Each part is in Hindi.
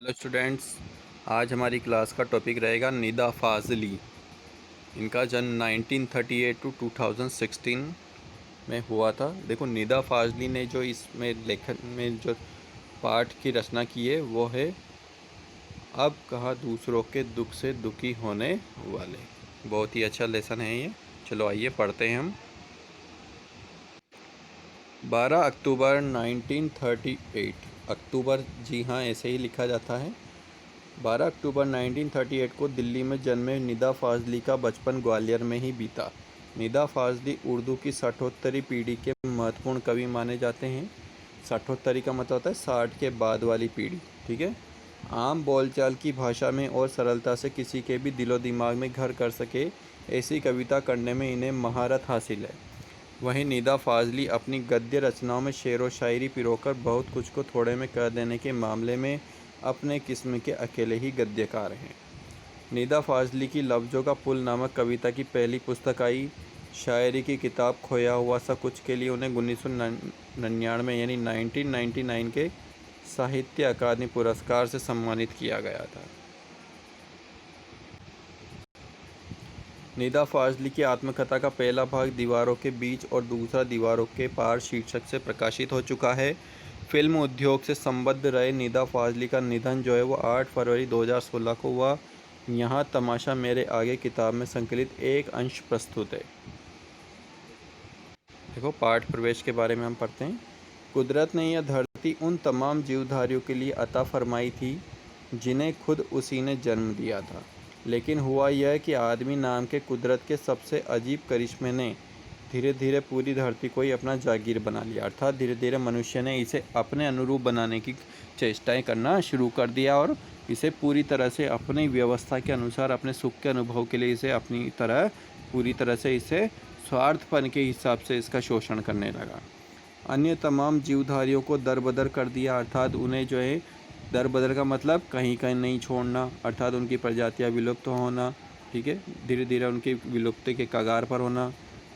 हेलो स्टूडेंट्स, आज हमारी क्लास का टॉपिक रहेगा निदा फाजली। इनका जन्म 1938 टू 2016 में हुआ था। देखो, निदा फाजली ने जो इसमें लेखन में जो पाठ की रचना की है वो है अब कहा दूसरों के दुख से दुखी होने वाले। बहुत ही अच्छा लेसन है ये। चलो आइए पढ़ते हैं हम। 12 अक्टूबर 1938। अक्टूबर, जी हाँ, ऐसे ही लिखा जाता है। 12 अक्टूबर 1938 को दिल्ली में जन्मे निदा फाजली का बचपन ग्वालियर में ही बीता। निदा फाजली उर्दू की साठोत्तरी पीढ़ी के महत्वपूर्ण कवि माने जाते हैं। साठोत्तरी का मतलब होता है 60 के बाद वाली पीढ़ी, ठीक है। आम बोलचाल की भाषा में और सरलता से किसी के भी दिलो दिमाग में घर कर सके ऐसी कविता करने में इन्हें महारत हासिल है। वहीं निदा फाजली अपनी गद्य रचनाओं में शेर व शायरी पिरोकर बहुत कुछ को थोड़े में कर देने के मामले में अपने किस्म के अकेले ही गद्यकार हैं। निदा फाजली की लफ्ज़ों का पुल नामक कविता की पहली पुस्तक आई। शायरी की किताब खोया हुआ सा कुछ के लिए उन्हें 1999 यानी 1999 के साहित्य अकादमी पुरस्कार से सम्मानित किया गया था। निदा फाजली की आत्मकथा का पहला भाग दीवारों के बीच और दूसरा दीवारों के पार शीर्षक से प्रकाशित हो चुका है। फिल्म उद्योग से संबद्ध रहे निदा फाजली का निधन जो है वो 8 फरवरी 2016 को हुआ। यहाँ तमाशा मेरे आगे किताब में संकलित एक अंश प्रस्तुत है। देखो, पाठ प्रवेश के बारे में हम पढ़ते हैं। कुदरत ने यह धरती उन तमाम जीवधारियों के लिए अता फरमाई थी जिन्हें खुद उसी ने जन्म दिया था। लेकिन हुआ यह कि आदमी नाम के कुदरत के सबसे अजीब करिश्मे ने धीरे धीरे पूरी धरती को ही अपना जागीर बना लिया। अर्थात धीरे धीरे मनुष्य ने इसे अपने अनुरूप बनाने की चेष्टाएं करना शुरू कर दिया और इसे पूरी तरह से अपनी व्यवस्था के अनुसार अपने सुख के अनुभव के लिए इसे अपनी तरह पूरी तरह से इसे स्वार्थपन के हिसाब से इसका शोषण करने लगा। अन्य तमाम जीवधारियों को दरबदर कर दिया। अर्थात उन्हें जो है, दरबदर का मतलब कहीं कहीं नहीं छोड़ना, अर्थात उनकी प्रजातियां विलुप्त होना, ठीक है, धीरे धीरे उनकी विलुप्ति के कगार पर होना।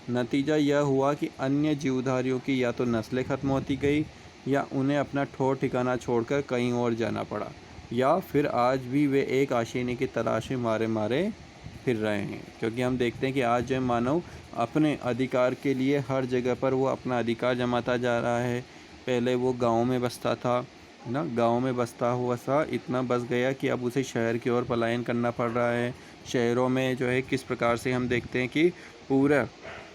नतीजा यह हुआ कि अन्य जीवधारियों की या तो नस्लें खत्म होती गई या उन्हें अपना ठौर ठिकाना छोड़कर कहीं और जाना पड़ा, या फिर आज भी वे एक आशीनी की तलाश में मारे मारे फिर रहे हैं। क्योंकि हम देखते हैं कि आज जो मानव अपने अधिकार के लिए हर जगह पर वो अपना अधिकार जमाता जा रहा है। पहले वो गाँव में बसता था ना, गाँव में बसता हुआ सा इतना बस गया कि अब उसे शहर की ओर पलायन करना पड़ रहा है। शहरों में जो है किस प्रकार से हम देखते हैं कि पूरा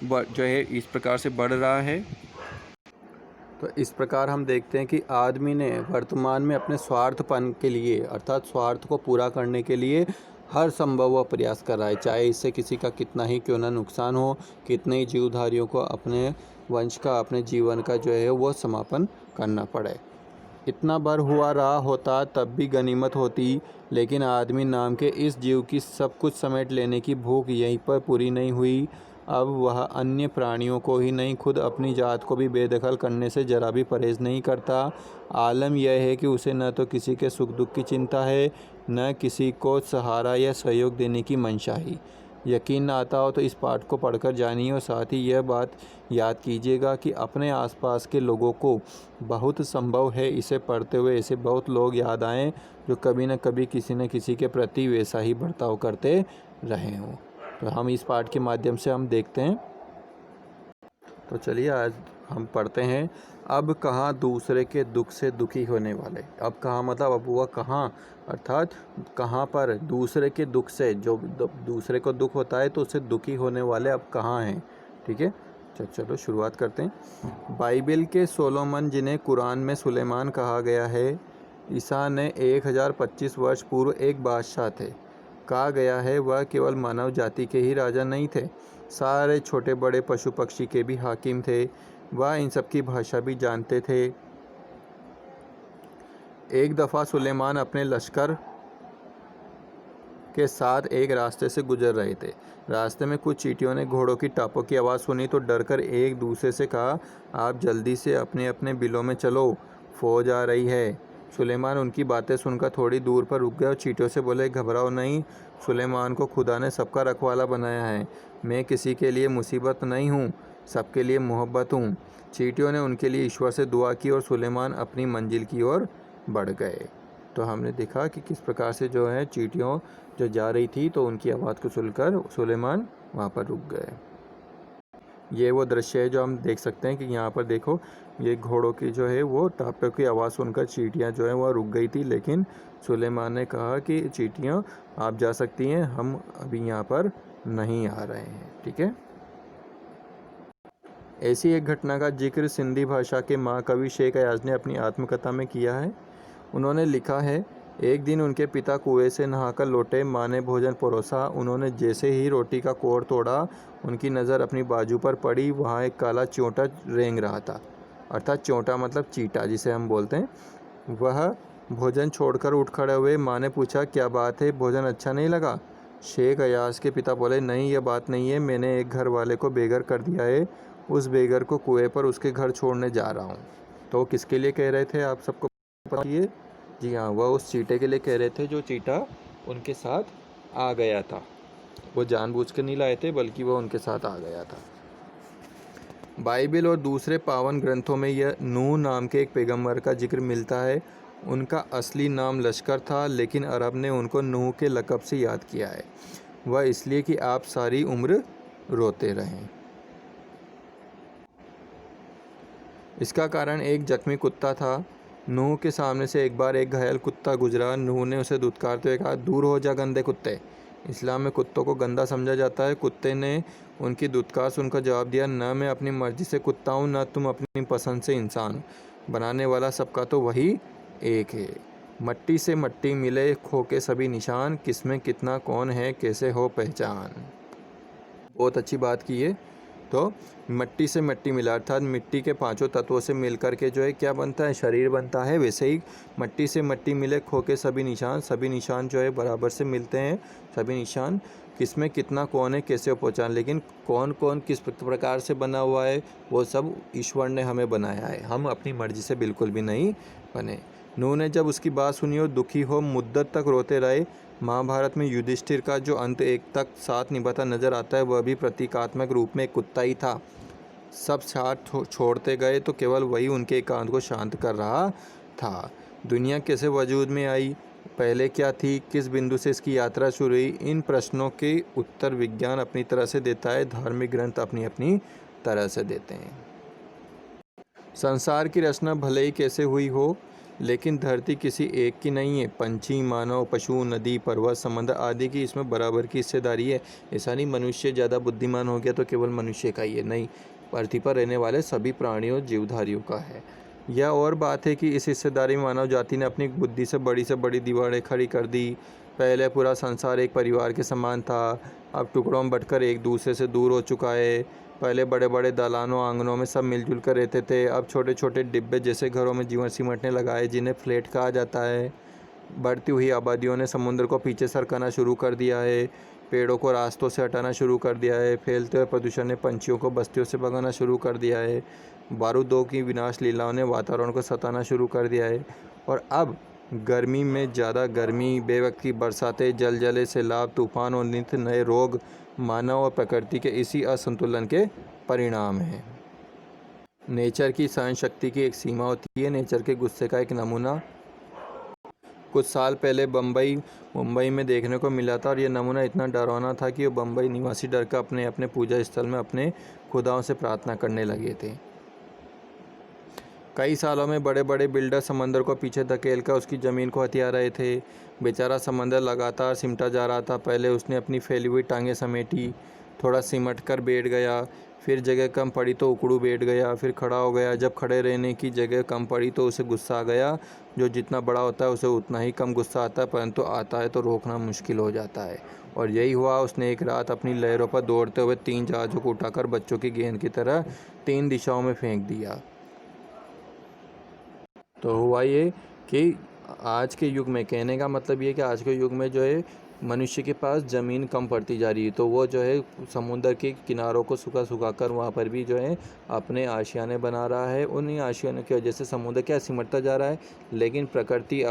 जो है इस प्रकार से बढ़ रहा है। तो इस प्रकार हम देखते हैं कि आदमी ने वर्तमान में अपने स्वार्थपन के लिए, अर्थात स्वार्थ को पूरा करने के लिए हर संभव वह प्रयास कर रहा है, चाहे इससे किसी का कितना ही क्यों ना नुकसान हो, कितने ही जीवधारियों को अपने वंश का, अपने जीवन का जो है वो समापन करना पड़े। इतना बार हुआ रहा होता तब भी गनीमत होती, लेकिन आदमी नाम के इस जीव की सब कुछ समेट लेने की भूख यहीं पर पूरी नहीं हुई। अब वह अन्य प्राणियों को ही नहीं, खुद अपनी जात को भी बेदखल करने से जरा भी परहेज नहीं करता। आलम यह है कि उसे न तो किसी के सुख दुख की चिंता है, न किसी को सहारा या सहयोग देने की मंशा ही। यकीन न आता हो तो इस पाठ को पढ़कर जानिए और साथ ही यह बात याद कीजिएगा कि अपने आसपास के लोगों को बहुत संभव है इसे पढ़ते हुए ऐसे बहुत लोग याद आएं जो कभी न कभी किसी न किसी के प्रति वैसा ही बर्ताव करते रहे हों। तो हम इस पाठ के माध्यम से हम देखते हैं। तो चलिए आज हम पढ़ते हैं। अब कहाँ दूसरे के दुख से दुखी होने वाले। अब कहाँ मतलब अब वह कहाँ, अर्थात कहाँ पर दूसरे के दुख से, जो दूसरे को दुख होता है तो उससे दुखी होने वाले अब कहाँ हैं, ठीक है। चलो शुरुआत करते हैं। बाइबिल के सोलोमन, जिन्हें कुरान में सुलेमान कहा गया है, ईसा ने 1025 वर्ष पूर्व एक बादशाह थे। कहा गया है वह केवल मानव जाति के ही राजा नहीं थे, सारे छोटे बड़े पशु पक्षी के भी हाकिम थे। वह इन सब की भाषा भी जानते थे। एक दफ़ा सुलेमान अपने लश्कर के साथ एक रास्ते से गुजर रहे थे। रास्ते में कुछ चींटियों ने घोड़ों की टापों की आवाज़ सुनी तो डरकर एक दूसरे से कहा, आप जल्दी से अपने अपने बिलों में चलो, फौज आ रही है। सुलेमान उनकी बातें सुनकर थोड़ी दूर पर रुक गए और चींटियों से बोले, घबराओ नहीं, सुलेमान को खुदा ने सबका रखवाला बनाया है। मैं किसी के लिए मुसीबत नहीं हूँ, सबके लिए मोहब्बत हूँ। चींटियों ने उनके लिए ईश्वर से दुआ की और सुलेमान अपनी मंजिल की ओर बढ़ गए। तो हमने देखा कि किस प्रकार से जो है चींटियों जो जा रही थी तो उनकी आवाज़ को सुनकर सुलेमान वहाँ पर रुक गए। ये वो दृश्य है जो हम देख सकते हैं कि यहाँ पर देखो, ये घोड़ों की जो है वो टापों की आवाज़ सुनकर चींटियाँ जो है वह रुक गई थी, लेकिन सुलेमान ने कहा कि चींटियाँ आप जा सकती हैं, हम अभी यहाँ पर नहीं आ रहे हैं। ठीक है। ऐसी एक घटना का जिक्र सिंधी भाषा के महाकवि शेख अयाज ने अपनी आत्मकथा में किया है। उन्होंने लिखा है, एक दिन उनके पिता कुएं से नहाकर लौटे, माँ ने भोजन परोसा। उन्होंने जैसे ही रोटी का कोर तोड़ा, उनकी नज़र अपनी बाजू पर पड़ी। वहाँ एक काला च्योंटा रेंग रहा था, अर्थात च्योंटा मतलब चीटा जिसे हम बोलते हैं। वह भोजन छोड़कर उठ खड़े हुए। माँ ने पूछा, क्या बात है, भोजन अच्छा नहीं लगा? शेख अयाज के पिता बोले, नहीं, यह बात नहीं है, मैंने एक घर वाले को बेघर कर दिया है। उस बेघर को कुएं पर उसके घर छोड़ने जा रहा हूँ। तो किसके लिए कह रहे थे, आप सबको पता है? जी हाँ, वह उस चीटे के लिए कह रहे थे जो चीटा उनके साथ आ गया था। वो जानबूझकर नहीं लाए थे, बल्कि वह उनके साथ आ गया था। बाइबल और दूसरे पावन ग्रंथों में यह नूह नाम के एक पैगंबर का जिक्र मिलता है। उनका असली नाम लश्कर था, लेकिन अरब ने उनको नूह के लक़ब से याद किया है। वह इसलिए कि आप सारी उम्र रोते रहें। इसका कारण एक जख्मी कुत्ता था। नूह के सामने से एक बार एक घायल कुत्ता गुजरा। नूह ने उसे धुतकारते हुए कहा, दूर हो जा गंदे कुत्ते। इस्लाम में कुत्तों को गंदा समझा जाता है। कुत्ते ने उनकी धुतकार सुनकर जवाब दिया, न मैं अपनी मर्जी से कुत्ता हूँ, न तुम अपनी पसंद से इंसान। बनाने वाला सबका तो वही एक है। मट्टी से मट्टी मिले, खो के सभी निशान, किसमें कितना कौन है, कैसे हो पहचान। बहुत अच्छी बात की है। तो मिट्टी से मिट्टी मिला, अर्थात मिट्टी के पांचों तत्वों से मिलकर के जो है क्या बनता है, शरीर बनता है। वैसे ही मिट्टी से मिट्टी मिले, खो के सभी निशान जो है बराबर से मिलते हैं। सभी निशान, किसमें कितना कौन है, कैसे हो पहचान। लेकिन कौन कौन किस प्रकार से बना हुआ है, वो सब ईश्वर ने हमें बनाया है, हम अपनी मर्जी से बिल्कुल भी नहीं बने। नूह ने जब उसकी बात सुनी और दुखी हो मुद्दत तक रोते रहे। महाभारत में युधिष्ठिर का जो अंत एक तक साथ निभाता नजर आता है, वह भी प्रतीकात्मक रूप में एक कुत्ता ही था। सब साथ छोड़ते गए तो केवल वही उनके एकांत को शांत कर रहा था। दुनिया कैसे वजूद में आई, पहले क्या थी, किस बिंदु से इसकी यात्रा शुरू हुई, इन प्रश्नों के उत्तर विज्ञान अपनी तरह से देता है, धार्मिक ग्रंथ अपनी अपनी तरह से देते हैं। संसार की रचना भले ही कैसे हुई हो, लेकिन धरती किसी एक की नहीं है। पंछी, मानव, पशु, नदी, पर्वत, समुद्र आदि की इसमें बराबर की हिस्सेदारी है। ऐसा नहीं मनुष्य ज़्यादा बुद्धिमान हो गया तो केवल मनुष्य का ही है, नहीं, धरती पर रहने वाले सभी प्राणियों जीवधारियों का है। यह और बात है कि इस हिस्सेदारी में मानव जाति ने अपनी बुद्धि से बड़ी दीवारें खड़ी कर दी। पहले पूरा संसार एक परिवार के समान था, अब टुकड़ों में बंटकर एक दूसरे से दूर हो चुका है। पहले बड़े बड़े दालानों आंगनों में सब मिलजुल कर रहते थे, अब छोटे छोटे डिब्बे जैसे घरों में जीवन सिमटने लगा है, जिन्हें फ्लैट कहा जाता है। बढ़ती हुई आबादियों ने समुद्र को पीछे सरकाना शुरू कर दिया है, पेड़ों को रास्तों से हटाना शुरू कर दिया है। फैलते हुए प्रदूषण ने पंछियों को बस्तियों से भगाना शुरू कर दिया है। बारूदों की विनाश लीलाओं ने वातावरण को सताना शुरू कर दिया है। और अब गर्मी में ज़्यादा गर्मी, बेवक्त की बरसातें, जलजले, सैलाब, तूफान और नित्य नए रोग मानव और प्रकृति के इसी असंतुलन के परिणाम हैं। नेचर की सहन शक्ति की एक सीमा होती है। नेचर के गुस्से का एक नमूना कुछ साल पहले मुंबई में देखने को मिला था, और यह नमूना इतना डरावना था कि वो बम्बई निवासी डर कर अपने अपने पूजा स्थल में अपने खुदाओं से प्रार्थना करने लगे थे। कई सालों में बड़े बड़े बिल्डर समंदर को पीछे धकेल कर उसकी ज़मीन को हथिया रहे थे। बेचारा समंदर लगातार सिमटा जा रहा था। पहले उसने अपनी फैली हुई टांगें समेटी, थोड़ा सिमट कर बैठ गया, फिर जगह कम पड़ी तो उकड़ू बैठ गया, फिर खड़ा हो गया। जब खड़े रहने की जगह कम पड़ी तो उसे गुस्सा आ गया। जो जितना बड़ा होता है उसे उतना ही कम गुस्सा आता है, परंतु आता है तो रोकना मुश्किल हो जाता है। और यही हुआ। उसने एक रात अपनी लहरों पर दौड़ते हुए 3 जहाज़ों को उठाकर बच्चों की गेंद की तरह 3 दिशाओं में फेंक दिया। तो हुआ ये कि आज के युग में, कहने का मतलब ये कि आज के युग में जो है मनुष्य के पास ज़मीन कम पड़ती जा रही है, तो वो जो है समुद्र के किनारों को सुखा कर वहाँ पर भी जो है अपने आशियाने बना रहा है। उन्हीं आशियाने की वजह से समुद्र क्या सिमटता जा रहा है। लेकिन प्रकृति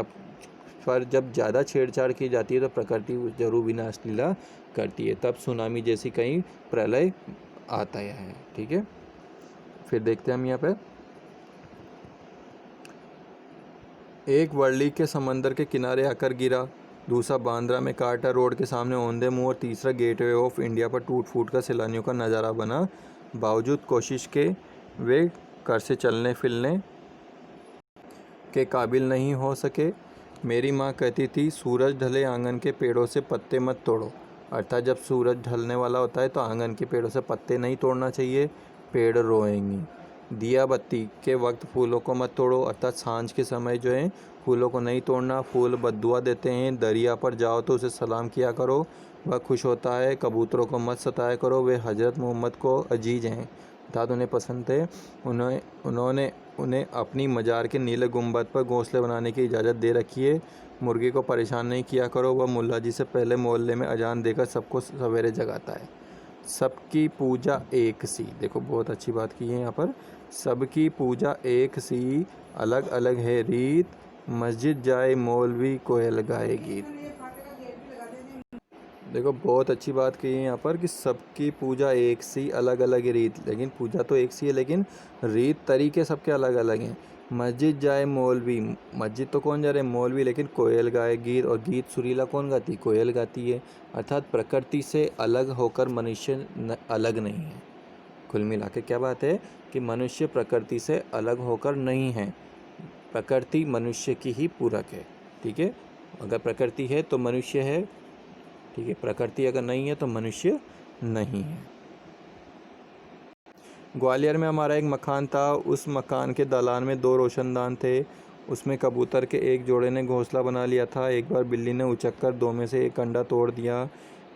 पर जब ज़्यादा छेड़छाड़ की जाती है तो प्रकृति जरूर विनाश लीला करती है, तब सुनामी जैसी कहीं प्रलय आता है। ठीक है, फिर देखते हैं हम यहाँ पर। एक वर्ली के समंदर के किनारे आकर गिरा, दूसरा बांद्रा में कार्टर रोड के सामने औंधे मुंह और तीसरा गेटवे ऑफ इंडिया पर टूट फूट कर सैलानियों का नज़ारा बना। बावजूद कोशिश के वे घर से चलने फिरने के काबिल नहीं हो सके। मेरी माँ कहती थी, सूरज ढले आंगन के पेड़ों से पत्ते मत तोड़ो। अर्थात जब सूरज ढलने वाला होता है तो आंगन के पेड़ों से पत्ते नहीं तोड़ना चाहिए, पेड़ रोएंगी। दिया बत्ती के वक्त फूलों को मत तोड़ो, अर्थात सांझ के समय जो है फूलों को नहीं तोड़ना, फूल बद्दुआ देते हैं। दरिया पर जाओ तो उसे सलाम किया करो, वह खुश होता है। कबूतरों को मत सताया करो, वे हज़रत मोहम्मद को अजीज हैं, अर्थात उन्हें पसंद थे। उन्होंने उन्हें अपनी मज़ार के नीले गुंबद पर घोंसले बनाने की इजाज़त दे रखी है। मुर्गी को परेशान नहीं किया करो, वह मुल्ला जी से पहले मोहल्ले में अजान देकर सबको सवेरे जगाता है। सबकी पूजा एक सी, देखो बहुत अच्छी बात की है यहाँ पर। सबकी पूजा एक सी, अलग अलग है रीत, मस्जिद जाए मौलवी कोयल गाए गीत। देखो बहुत अच्छी बात की है यहाँ पर कि सबकी पूजा एक सी, अलग अलग रीत, लेकिन पूजा तो एक सी है लेकिन रीत तरीके सबके अलग अलग हैं। मस्जिद जाए मौलवी, मस्जिद तो कौन जा रहे हैं, मौलवी, लेकिन कोयल गाए गीत, और गीत सुरीला कौन गाती, कोयल गाती है। अर्थात प्रकृति से अलग होकर मनुष्य अलग नहीं है। कुल मिला के क्या बात है कि मनुष्य प्रकृति से अलग होकर नहीं है, प्रकृति मनुष्य की ही पूरक है। ठीक है, अगर प्रकृति है तो मनुष्य है, ठीक है, प्रकृति अगर नहीं है तो मनुष्य नहीं है। ग्वालियर में हमारा एक मकान था, उस मकान के दालान में 2 रोशनदान थे। उसमें कबूतर के एक जोड़े ने घोंसला बना लिया था। एक बार बिल्ली ने उचक्कर 2 में से एक अंडा तोड़ दिया।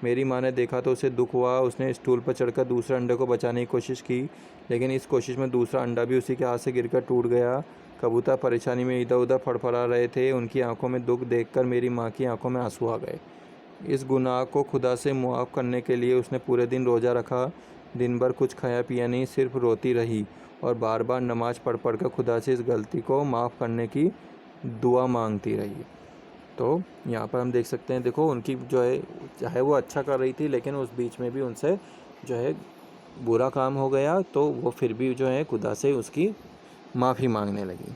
मेरी माँ ने देखा तो उसे दुख हुआ। उसने स्टूल पर चढ़कर दूसरे अंडे को बचाने की कोशिश की, लेकिन इस कोशिश में दूसरा अंडा भी उसी के हाथ से गिरकर टूट गया। कबूतर परेशानी में इधर उधर फड़फड़ा रहे थे। उनकी आंखों में दुख देखकर मेरी माँ की आंखों में आंसू आ गए। इस गुनाह को खुदा से मुआफ़ करने के लिए उसने पूरे दिन रोज़ा रखा। दिन भर कुछ खाया पिया नहीं, सिर्फ रोती रही और बार बार नमाज पढ़ पढ़ कर खुदा से इस गलती को माफ़ करने की दुआ मांगती रही। तो यहाँ पर हम देख सकते हैं, देखो उनकी जो है, चाहे वो अच्छा कर रही थी लेकिन उस बीच में भी उनसे जो है बुरा काम हो गया, तो वो फिर भी जो है खुदा से उसकी माफ़ी मांगने लगी।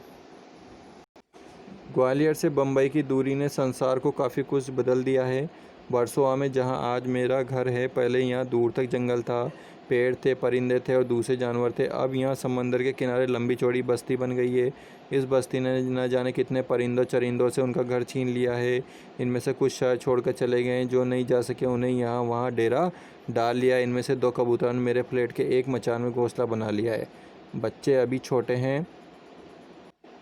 ग्वालियर से बम्बई की दूरी ने संसार को काफ़ी कुछ बदल दिया है। वर्सोवा में जहाँ आज मेरा घर है, पहले यहाँ दूर तक जंगल था, पेड़ थे, परिंदे थे और दूसरे जानवर थे। अब यहाँ समंदर के किनारे लंबी चौड़ी बस्ती बन गई है। इस बस्ती ने न जाने कितने परिंदों चरिंदों से उनका घर छीन लिया है। इनमें से कुछ शहर छोड़कर चले गए, जो नहीं जा सके उन्हें यहाँ वहाँ डेरा डाल लिया। इनमें से 2 कबूतरों ने मेरे फ्लैट के एक मचान में घोंसला बना लिया है। बच्चे अभी छोटे हैं,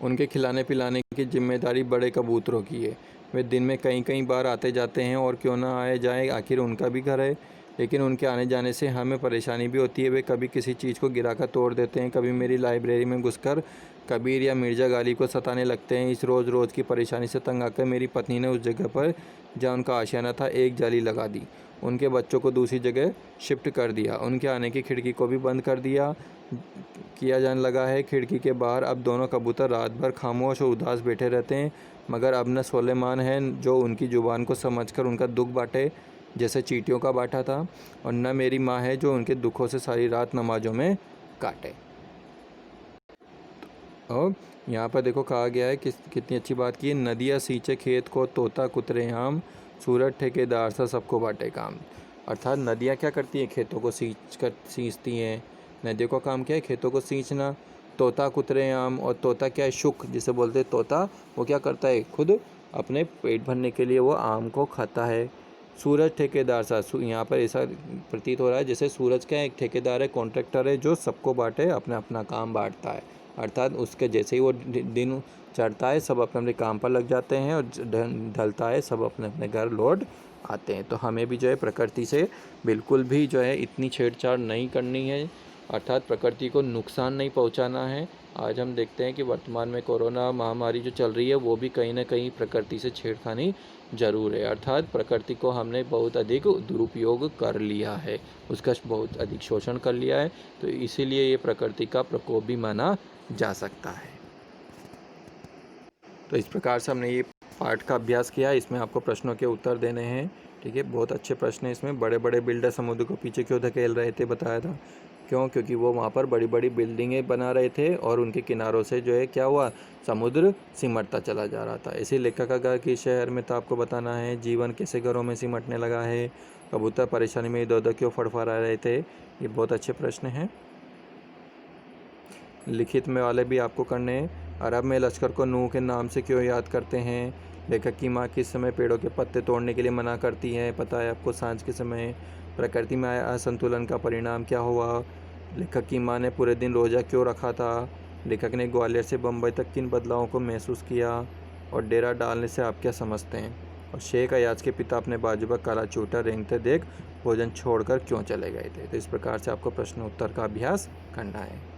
उनके खिलाने पिलाने की जिम्मेदारी बड़े कबूतरों की है। वे दिन में कई बार आते जाते हैं, और क्यों ना आए जाए, आखिर उनका भी घर है। लेकिन उनके आने जाने से हमें परेशानी भी होती है। वे कभी किसी चीज़ को गिराकर तोड़ देते हैं, कभी मेरी लाइब्रेरी में घुसकर कबीर या मिर्ज़ा गालिब को सताने लगते हैं। इस रोज़ की परेशानी से तंग आकर मेरी पत्नी ने उस जगह पर जहाँ उनका आशियाना था एक जाली लगा दी। उनके बच्चों को दूसरी जगह शिफ्ट कर दिया। उनके आने की खिड़की को भी बंद कर किया जाने लगा है। खिड़की के बाहर अब दोनों कबूतर रात भर खामोश और उदास बैठे रहते हैं, मगर अब न सुलेमान है जो उनकी ज़ुबान को समझकर उनका दुख बांटे जैसे चींटियों का बांटा था, और न मेरी माँ है जो उनके दुखों से सारी रात नमाज़ों में काटे। और यहाँ पर देखो कहा गया है कि कितनी अच्छी बात की है, नदियाँ सींचे खेत को, तोता कुतरे आम, सूरज ठेकेदार सा सबको बांटे काम। अर्थात नदियाँ क्या करती हैं, खेतों को सींचती हैं। नदियों का काम क्या है, खेतों को सींचना। तोता कुतरे आम, और तोता क्या है, शुक जिसे बोलते हैं तोता, वो क्या करता है, खुद अपने पेट भरने के लिए वो आम को खाता है। सूरज ठेकेदार सा, यहाँ पर ऐसा प्रतीत हो रहा है जैसे सूरज क्या है, एक ठेकेदार है, कॉन्ट्रैक्टर है, जो सबको बांटे, अपना अपना काम बांटता है। अर्थात उसके जैसे ही वो दिन चढ़ता है सब अपने अपने काम पर लग जाते हैं, और ढलता है सब अपने अपने घर लौट आते हैं। तो हमें भी जो है प्रकृति से बिल्कुल भी जो है इतनी छेड़छाड़ नहीं करनी है, अर्थात प्रकृति को नुकसान नहीं पहुंचाना है। आज हम देखते हैं कि वर्तमान में कोरोना महामारी जो चल रही है वो भी कहीं ना कहीं प्रकृति से छेड़खानी ज़रूर है। अर्थात प्रकृति को हमने बहुत अधिक दुरुपयोग कर लिया है, उसका बहुत अधिक शोषण कर लिया है, तो इसीलिए ये प्रकृति का प्रकोप भी माना जा सकता है। तो इस प्रकार से हमने ये पाठ का अभ्यास किया। इसमें आपको प्रश्नों के उत्तर देने हैं, ठीक है। बहुत अच्छे प्रश्न हैं इसमें। बड़े बड़े बिल्डर समुद्र को पीछे क्यों धकेल रहे थे बताया था, क्यों? क्योंकि वो वहाँ पर बड़ी बड़ी बिल्डिंगें बना रहे थे और उनके किनारों से जो है क्या हुआ, समुद्र सिमटता चला जा रहा था। इसी लेखक का घर किस शहर में था आपको बताना है। जीवन कैसे घरों में सिमटने लगा है। कबूतर परेशानी में इधर उधर क्यों फड़फड़ा रहे थे। ये बहुत अच्छे प्रश्न हैं। लिखित में वाले भी आपको करने हैं। अरब में लश्कर को नूह के नाम से क्यों याद करते हैं। लेखक की माँ किस समय पेड़ों के पत्ते तोड़ने के लिए मना करती है, पता है आपको, सांझ के समय। प्रकृति में आए असंतुलन का परिणाम क्या हुआ। लेखक की माँ ने पूरे दिन रोज़ा क्यों रखा था। लेखक ने ग्वालियर से बम्बई तक किन बदलावों को महसूस किया। और डेरा डालने से आप क्या समझते हैं। और शेख अयाज के पिता अपने बाजू पर काला चूटा रेंगते देख भोजन छोड़कर क्यों चले गए थे। तो इस प्रकार से आपको प्रश्न उत्तर का अभ्यास करना है।